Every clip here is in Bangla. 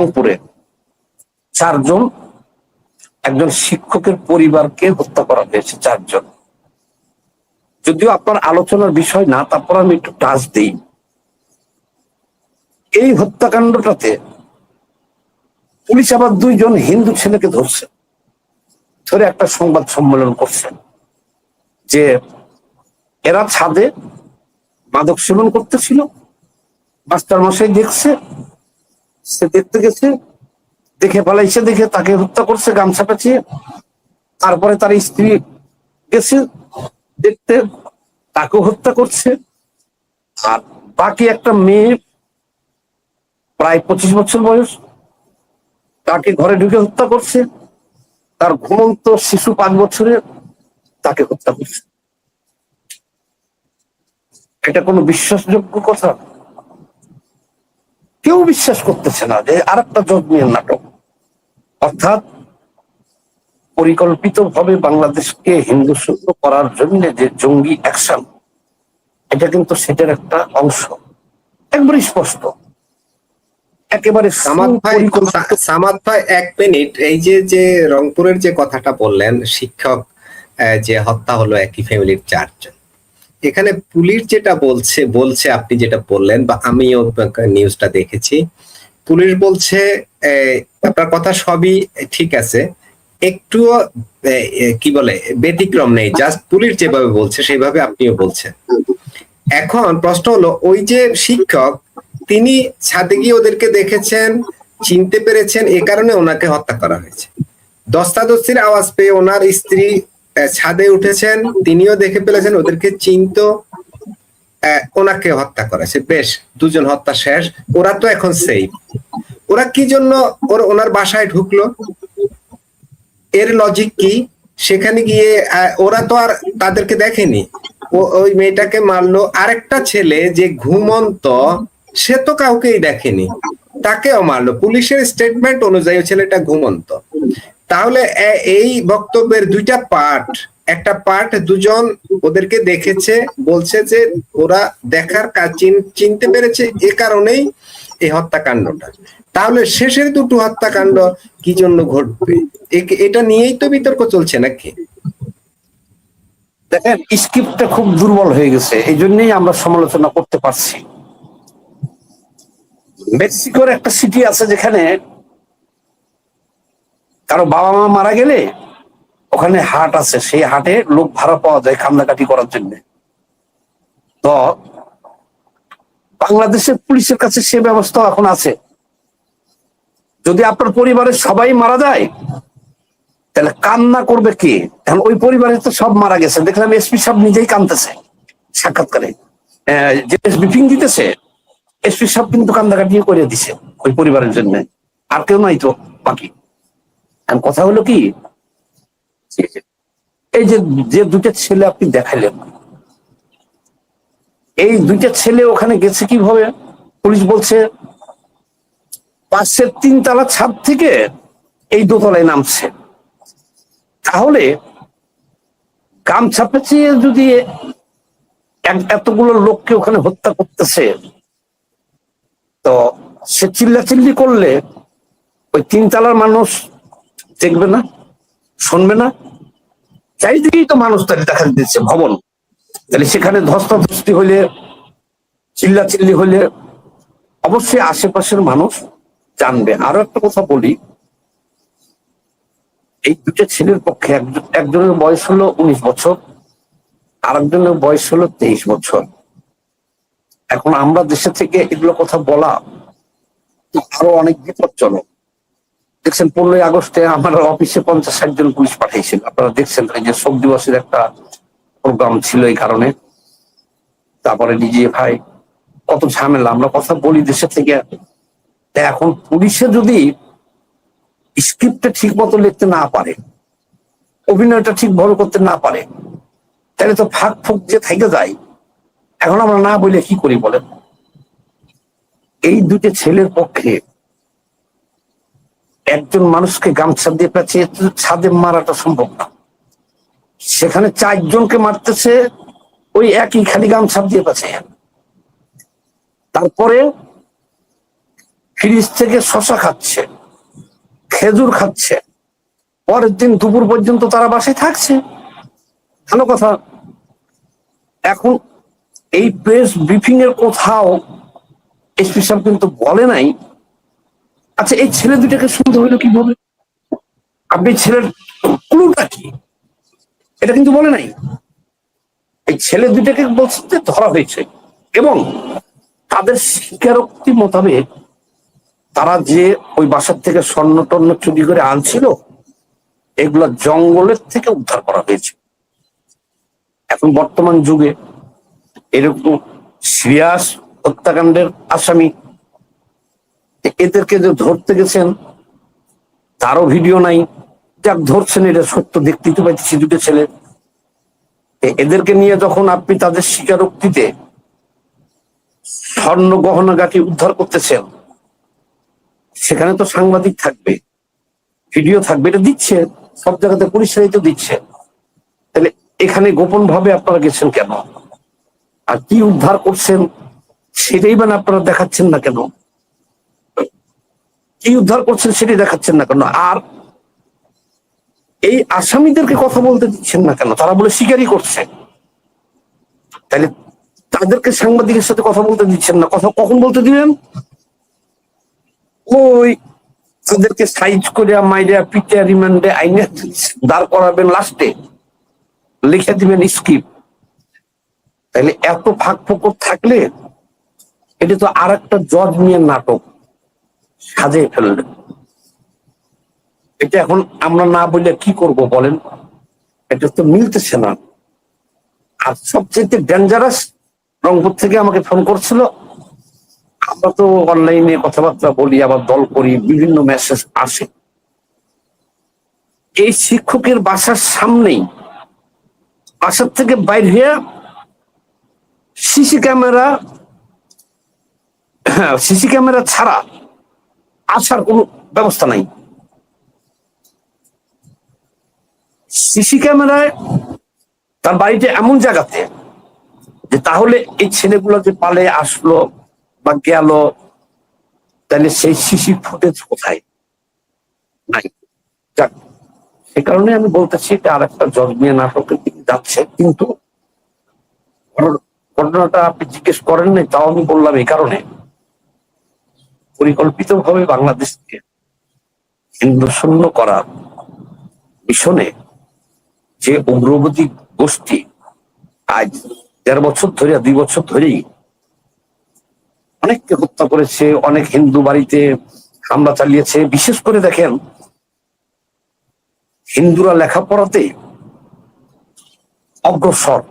রংপুরে 4 জন, একজন শিক্ষকের পরিবারকে হত্যা করা হয়েছে 4 জন। যদিও আপনার আলোচনার বিষয় না, তারপর আমি একটু টাচ দিই। এই হত্যাকাণ্ডটাতে পুলিশ আবার 2 জন হিন্দু ছেলেকে ধরছে, ধরে একটা সংবাদ সম্মেলন করছেন যে এরা ছাদে মাদক সেবন করতেছিল, মাস্টার মশাই দেখছে, সে দেখতে গেছে, দেখে পালাইছে, দেখে তাকে হত্যা করছে গামছা পেঁচিয়ে। তারপরে তার স্ত্রী গেছে দেখতে, তাকেও হত্যা করছে। আর বাকি একটা মেয়ে প্রায় 25 বছর বয়স, তাকে ঘরে ঢুকে হত্যা করছে। তার ঘুমন্ত শিশু 5 বছরের, তাকে হত্যা করছে। এটা কোনো বিশ্বাসযোগ্য কথা? কেউ বিশ্বাস করতেছে না যে আরেকটা জন্মের নাটক। অর্থাৎ পরিকল্পিতভাবে বাংলাদেশকে হিন্দু শূন্য করার জন্য যে জঙ্গি অ্যাকশন, এটা কিন্তু সেটার একটা অংশ, একবারে স্পষ্ট, একেবারে সামাদ ভাই 1 মিনিট। এই যে রংপুরের যে কথাটা বললেন, শিক্ষক যে হত্যা হলো একই ফ্যামিলির 4 জন, এখানে পুলিশ যেটা বলছে আপনি যেটা বললেন, বা আমিও নিউজটা দেখেছি, পুলিশ বলছে আপনার কথা সবই ঠিক আছে, একটুও কি বলে ব্যতিক্রম নেই, জাস্ট পুলিশ যেভাবে বলছে সেভাবে আপনিও বলছেন। এখন প্রশ্ন হলো, ওই যে শিক্ষক, তিনি ছাদে গিয়ে ওদেরকে দেখেছেন, চিনতে পেরেছেন, এ কারণে ওনাকে হত্যা করা হয়েছে। দস্তাদস্তির আওয়াজ পেয়ে ওনার স্ত্রী ছাদে উঠেছেন, তিনিও দেখে ফেলেছেন, ওদেরকে চিনতো, ওনাকে হত্যা করেছে। বেশ, 2 জন হত্যা শেষ। ওরা তো এখন সেফ। ওরা কি জন্য ওনার বাসায় ঢুকলো? এর লজিক কি? সেখানে গিয়ে ওরা তো আর তাদেরকে দেখেনি, ওই মেয়েটাকে মারলো। আরেকটা ছেলে যে ঘুমন্ত, সে তো কাউকেই দেখেনি, তাকেও মারলো। পুলিশের স্টেটমেন্ট অনুযায়ী ছেলেটা ঘুমন্ত। তাহলে এই বক্তব্যের 2টা পার্ট। একটা পার্ট 2 জন ওদেরকে দেখেছে, বলছে যে ওরা দেখার কাজ চিনতে পেরেছে, এ কারণেই এই হত্যাকাণ্ডটা। তাহলে শেষের 2টো হত্যাকাণ্ড কি জন্য ঘটবে? এটা নিয়েই তো বিতর্ক চলছে নাকি? দেখেন, স্ক্রিপ্টটা খুব দুর্বল হয়ে গেছে, এই জন্যই আমরা সমালোচনা করতে পারছি। মেক্সিকোর একটা সিটি আছে যেখানে কারো বাবা মা মারা গেলে ওখানে হাট আছে, সেই হাটে লোক ভাড়া পাওয়া যায় কান্দাকাটি করার জন্য। তো বাংলাদেশের পুলিশের কাছে সে ব্যবস্থা এখন আছে। যদি আপনার পরিবারের সবাই মারা যায়, তাহলে কান্না করবে কে? এখন ওই পরিবারে তো সব মারা গেছে, দেখলাম এসপি সাহেব নিজেই কাঁদতেছে সাক্ষাৎকারে, যে ব্রিফিং দিতেছে, এসপি সাহেব কিন্তু কান্দাকাটিও করে দিছে ওই পরিবারের জন্য, আর কেউ নাই তো বাকি। কথা হলো কি, এই যে 2টা ছেলে আপনি দেখাইলেন, এই 2টা ছেলে ওখানে গেছে কিভাবে? পুলিশ বলছে পাশের 3 তলা ছাদ থেকে এই 2 তলায় নামছে। তাহলে গামছা পেঁচিয়ে যদি এতগুলো লোককে ওখানে হত্যা করতেছে, তো সে চিল্লাচিল্লি করলে ওই 3 তলার মানুষ দেখবে না, শুনবে না? চারিদিকেই তো মানুষ তাকে দেখা দিচ্ছে, ভবন। তাহলে সেখানে ধস্তাধস্তি হইলে, চিল্লাচিল্লি হইলে অবশ্যই আশেপাশের মানুষ জানবে। আরো একটা কথা বলি, এই 2টা ছেলের পক্ষে একজনের বয়স হলো 19 বছর, আরেকজনের বয়স হলো 23 বছর। এখন আমরা দেশে থেকে এগুলো কথা বলা আরো অনেক বিপজ্জনক। দেখছেন 15ই আগস্টে আমার অফিসে 50-60 জন পুলিশ পাঠিয়েছিল, আপনারা দেখছেন। এই যে শোক দিবসের একটা প্রোগ্রাম ছিল এই কারণে, তারপরে DGFI, কত ঝামেলা। আমরা কথা বলি দেশে থেকে। এখন পুলিশে যদি স্ক্রিপ্টটা ঠিক মতো লিখতে না পারে, অভিনয়টা ঠিক ভালো করতে না পারে, তাহলে তো ফাঁক ফুক যে থেকে যায়। এখন আমরা না বলে কি করি বলেন? এই 2টা ছেলের পক্ষে একজন মানুষকে গামছা দিয়ে পেঁচিয়ে ছাদে মারাটা সম্ভব না। সেখানে 4 জনকে মারতেছে ওই একই খালি গামছা দিয়ে পেঁচিয়ে। তারপরে ফ্রিজ থেকে শশা খাচ্ছে, খেজুর খাচ্ছে, পরের দিন দুপুর পর্যন্ত তারা বাসায় থাকছে। ভালো কথা। এখন এই প্রেস ব্রিফিং এর কোথাও স্পেশাল কিন্তু বলে নাই, আচ্ছা এই ছেলে দুটাকে শুনতে হইলো কিভাবে, আপনি ছেলের ক্লুটা কি, এটা কিন্তু বলে নাই। এই ছেলে দুটাকে বলছে যে ধরা হয়েছে, এবং তাদের স্বীকারোক্তি মোতাবেক তারা যে ওই বাসার থেকে স্বর্ণ টর্ণ চুরি করে আনছিল, এগুলা জঙ্গলের থেকে উদ্ধার করা হয়েছে। এখন বর্তমান যুগে এরকম সিরিয়াস হত্যাকাণ্ডের আসামি, এদেরকে যে ধরতে গেছেন তারও ভিডিও নাই। যাক ধরছেন, এটা সত্য, দেখতেই তো পাইতেছি দুটো ছেলে। এদেরকে নিয়ে যখন আপনি তাদের স্বীকারোক্তিতে স্বর্ণ গহনা গাঁটি উদ্ধার করতেছেন, সেখানে তো সাংবাদিক থাকবে, ভিডিও থাকবে, এটা দিচ্ছে সব জায়গাতে, পুলিশরাই তো দিচ্ছে। তাহলে এখানে গোপন ভাবে আপনারা গেছেন কেন? আর কি উদ্ধার করছেন সেটাই মানে আপনারা দেখাচ্ছেন না কেন? কি উদ্ধার করছেন সেটাই দেখাচ্ছেন না কেন? আর এই আসামিদেরকে কথা বলতে দিচ্ছেন না কেন? তারা বলে স্বীকারই করছে। তাহলে তাদেরকে সাংবাদিকের সাথে কথা বলতে দিচ্ছেন না, কথা কখন বলতে দিবেন? ওই তাদেরকে সাইজ করে মাইরিয়া পিটে রিমান্ডে আইনে দাঁড় করাবেন, লাস্টে লিখে দিবেন স্কিপ। তাহলে এত ফাঁক ফোকর থাকলে এটা তো আর একটা জজ নিয়ে নাটক সাজিয়ে ফেললেন। এটা এখন আমরা না বললে কি করব বলেন? এটা তো মিলতেছে না। আর সবচেয়ে ডেঞ্জারাস, রংপুর থেকে আমাকে ফোন করছিল, আমরা তো অনলাইনে কথাবার্তা বলি, আবার দল করি, বিভিন্ন মেসেজ আসে। এই শিক্ষকের বাসার সামনেই, বাসার থেকে বাইর হয়ে সিসি ক্যামেরা, সিসি ক্যামেরা ছাড়া আসার কোনো ব্যবস্থা নাই। সিসি ক্যামেরায় তার বাড়িতে এমন জায়গাতে যে তাহলে এই ছেলেগুলো যে পালে আসলো বা গেল, তাহলে সেই সিসি ফুটেজ কোথায়? নাই। যাক, সে কারণে আমি বলতেছি এটা আর একটা জন্মিয়া নাটকের দিকে যাচ্ছে। কিন্তু ঘটনাটা আপনি জিজ্ঞেস করেন নাই, তাও আমি বললাম এই কারণে, পরিকল্পিতভাবে বাংলাদেশকে হিন্দু শূন্য করার মিশনে যে উগ্রবাদী গোষ্ঠী আজ ১.৫ বছর ধরে, ২ বছর ধরেই অনেককে হত্যা করেছে, অনেক হিন্দু বাড়িতে হামলা চালিয়েছে। বিশেষ করে দেখেন, হিন্দুরা লেখাপড়াতে অগ্রসর।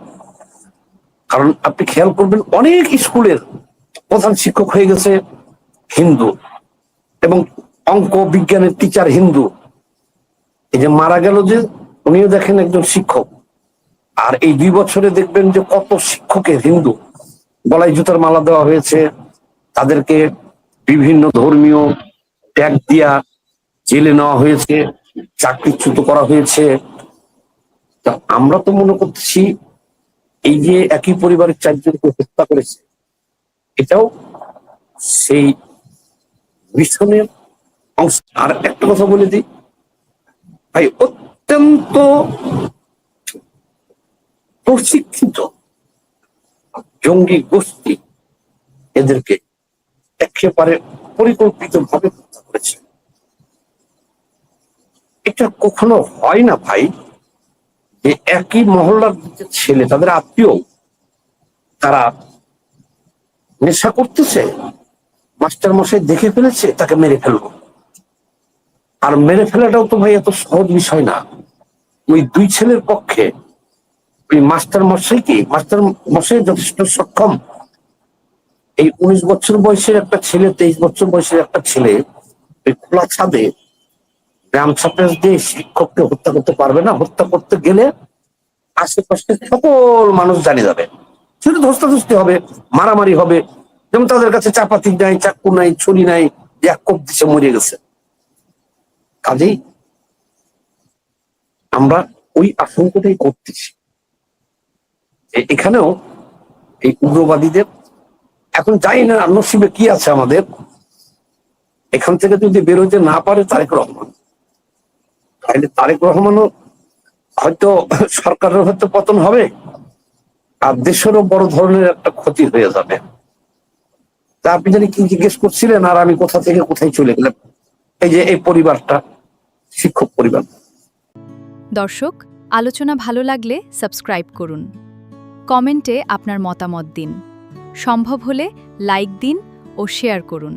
কারণ আপনি খেয়াল করবেন, অনেক স্কুলের প্রধান শিক্ষক হয়ে গেছে হিন্দু, এবং অঙ্ক বিজ্ঞানের টিচার হিন্দু। এই যে মারা গেল যে, উনিও দেখেন একজন শিক্ষক। আর এই ২ বছরে দেখবেন যে কত শিক্ষকের হিন্দু, গলায় জুতার মালা দেওয়া হয়েছে, তাদেরকে বিভিন্ন ধর্মীয় ট্যাগ দিয়া জেলে নেওয়া হয়েছে, চাকরিচ্যুত করা হয়েছে। তা আমরা তো মনে করছি এই যে একই পরিবারের ৪ জনকে হত্যা করেছে, এটাও সেই মিশনের অংশ। আর একটা কথা বলে দিই ভাই, অত্যন্ত প্রশিক্ষিত জঙ্গি গোষ্ঠী এদেরকে একেবারে পরিকল্পিত ভাবে হত্যা করেছে। এটা কখনো হয় না ভাই, যে একই মহল্লার ছেলে, তাদের আত্মীয়, তারা নেশা করতেছে, মাস্টার মশাই দেখে ফেলেছে, তাকে মেরে ফেলবো। আর মেরে ফেলাটাও তো ভাই এত সহজ বিষয় না। ওই ২ ছেলের পক্ষে ওই মাস্টার মশাই যথেষ্ট সক্ষম। এই ১৯ বছর বয়সের একটা ছেলে, ২৩ বছর বয়সের একটা ছেলে ওই খোলা ছাদে গ্রাম সাপেজ দিয়ে শিক্ষককে হত্যা করতে পারবে না। হত্যা করতে গেলে আশেপাশে সকল মানুষ জানিয়ে যাবে, শুধু ধস্তাধস্তি হবে, মারামারি হবে। যেমন তাদের কাছে চাপাতি নাই, চাকু নাই, ছুরি নাই, এক কোপ দিছে মরে গেছে। কাজেই আমরা ওই আশঙ্কাটাই করতেছি এখানেও এই উগ্রবাদীদের। এখন জানি না নসিবে কি আছে আমাদের, এখান থেকে যদি বেরোতে না পারে তারেক রহমান, তাহলে তারেক রহমানও হয়তো সরকারের হয়তো পতন হবে, আর দেশেরও বড় ধরনের একটা ক্ষতি হয়ে যাবে। তা আপনি জানি কি জিজ্ঞেস করছিলেন, আর আমি কোথা থেকে কোথায় চলে গেলাম। এই যে এই পরিবারটা শিক্ষক পরিবার। দর্শক, আলোচনা ভালো লাগলে সাবস্ক্রাইব করুন, কমেন্টে আপনার মতামত দিন, সম্ভব হলে লাইক দিন ও শেয়ার করুন।